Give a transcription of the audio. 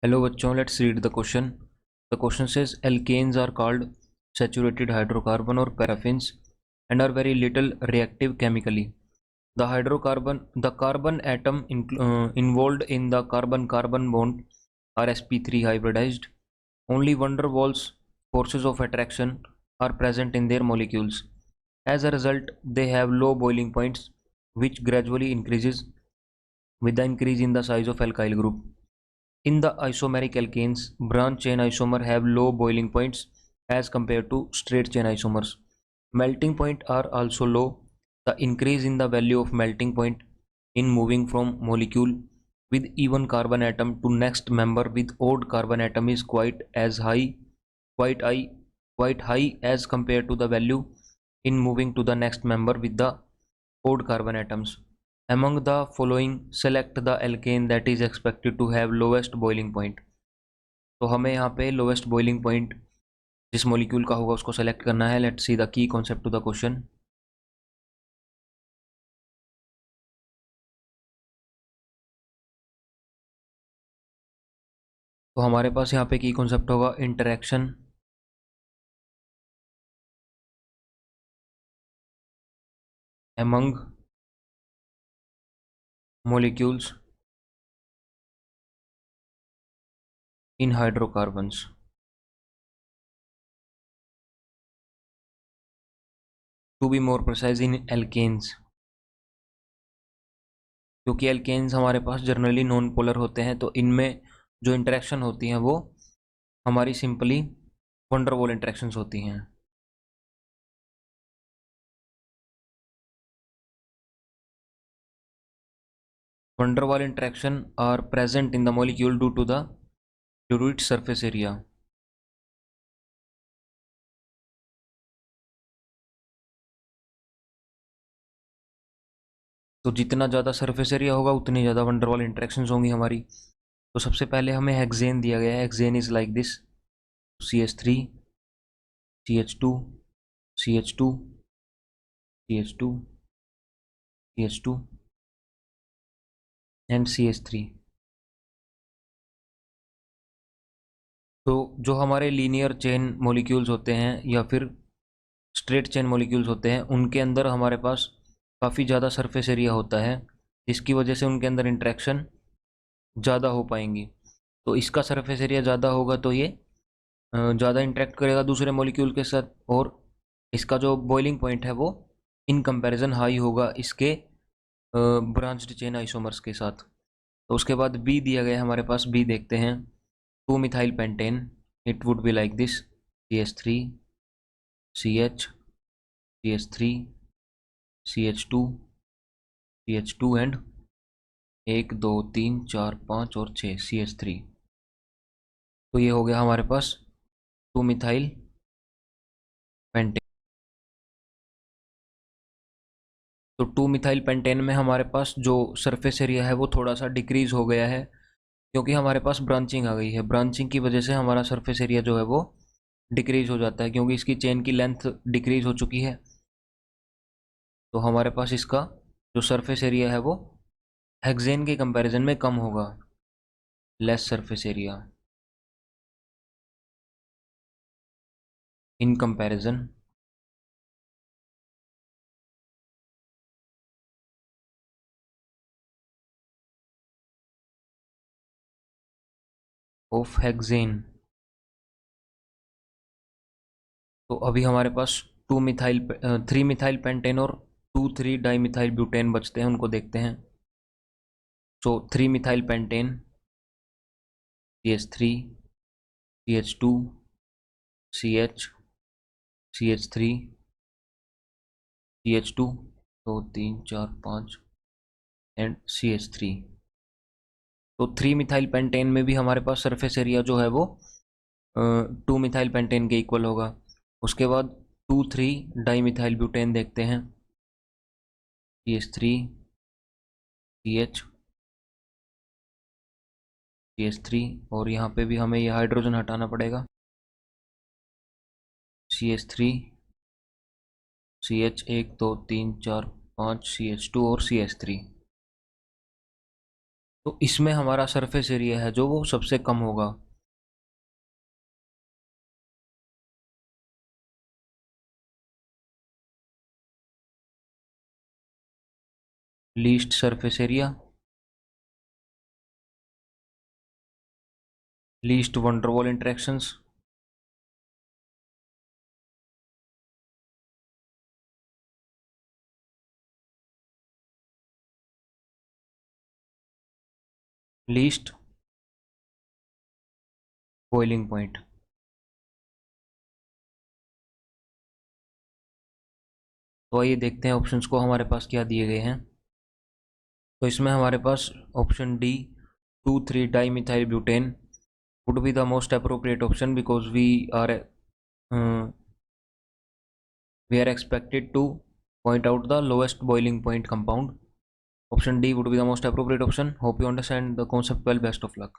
Hello बच्चों, let's read the question. The question says alkanes are called saturated hydrocarbon or paraffins and are very little reactive chemically. The carbon atom involved in the carbon-carbon bond are sp3 hybridized. Only van der Waals forces of attraction are present in their molecules. As a result, they have low boiling points, which gradually increases with the increase in the size of alkyl group. In the isomeric alkanes, branch chain isomers have low boiling points as compared to straight chain isomers. Melting point are also low. The increase in the value of melting point in moving from molecule with even carbon atom to next member with odd carbon atom is quite high, quite high as compared to the value in moving to the next member with the odd carbon atoms. Among the following, select the alkane that is expected to have lowest boiling point. तो हमें यहाँ पे lowest boiling point जिस molecule का होगा उसको select करना है. Let's see the key concept to the question. तो हमारे पास यहाँ पे की कॉन्सेप्ट होगा interaction among molecules in hydrocarbons. To be more precise, in alkanes. क्योंकि एल्केन्स हमारे पास जनरली नॉन पोलर होते हैं, तो इनमें जो इंटरेक्शन होती हैं वो हमारी simply van der Waals interactions होती हैं. Van der Waals interaction are present in the molecule due to its surface area. तो जितना ज़्यादा सरफेस एरिया होगा उतनी ज़्यादा van der Waals इंटरेक्शंस होंगी हमारी. तो सबसे पहले हमें हेक्सेन दिया गया है. Hexane is like this: CH3, CH2, CH2, CH2, CH2 and CH3. तो जो हमारे लीनियर चेन मॉलिक्यूल्स होते हैं या फिर स्ट्रेट चेन मॉलिक्यूल्स होते हैं, उनके अंदर हमारे पास काफ़ी ज़्यादा सरफेस एरिया होता है, जिसकी वजह से उनके अंदर इंटरेक्शन ज़्यादा हो पाएंगी. तो इसका सरफेस एरिया ज़्यादा होगा तो ये ज़्यादा इंटरेक्ट करेगा दूसरे मॉलिक्यूल के साथ, और इसका जो बॉइलिंग पॉइंट है वो इन कंपैरिजन हाई होगा इसके ब्रांच्ड चेन आइसोमर्स के साथ. तो उसके बाद बी दिया गया है हमारे पास. बी देखते हैं. 2 methyl pentane, it would be like this: CH3, CH, CH3, CH2, CH2 and 1 2 3 4 5 और 6 CH3. तो ये हो गया हमारे पास 2 मिथाइल पेंटेन. तो 2 मिथाइल पेंटेन में हमारे पास जो सरफेस एरिया है वो थोड़ा सा डिक्रीज हो गया है, क्योंकि हमारे पास ब्रांचिंग आ गई है. ब्रांचिंग की वजह से हमारा सरफेस एरिया जो है वो डिक्रीज हो जाता है, क्योंकि इसकी चेन की लेंथ डिक्रीज हो चुकी है. तो हमारे पास इसका जो सरफेस एरिया है वो हेक्सेन के कंपैरिजन में कम होगा. Less surface area in comparison of hexane. तो अभी हमारे पास 3 मिथाइल पेंटेन और 2,3-डाईमिथाइल ब्यूटेन बचते हैं, उनको देखते हैं. सो 3 methyl pentane, CH3, CH2, CH, CH3, CH2, 2 3 4 5 and CH3. तो 3 मिथाइल पेंटेन में भी हमारे पास सरफेस एरिया जो है वो 2 मिथाइल पेंटेन के इक्वल होगा. उसके बाद 2,3-डाईमिथाइल ब्यूटेन देखते हैं. CH3, CH, CH3, और यहाँ पे भी हमें ये हाइड्रोजन हटाना पड़ेगा. CH3, CH 1 2 3 4 5 CH2 और CH3. तो इसमें हमारा सरफेस एरिया है जो वो सबसे कम होगा। Least surface area, least van der Waals interactions, least boiling point. तो आइए देखते हैं ऑप्शंस को हमारे पास क्या दिए गए हैं। तो इसमें हमारे पास option D 2,3 dimethyl butane would be the most appropriate option because we are expected to point out the lowest boiling point compound. Option D would be the most appropriate option. Hope you understand the concept well. Best of luck.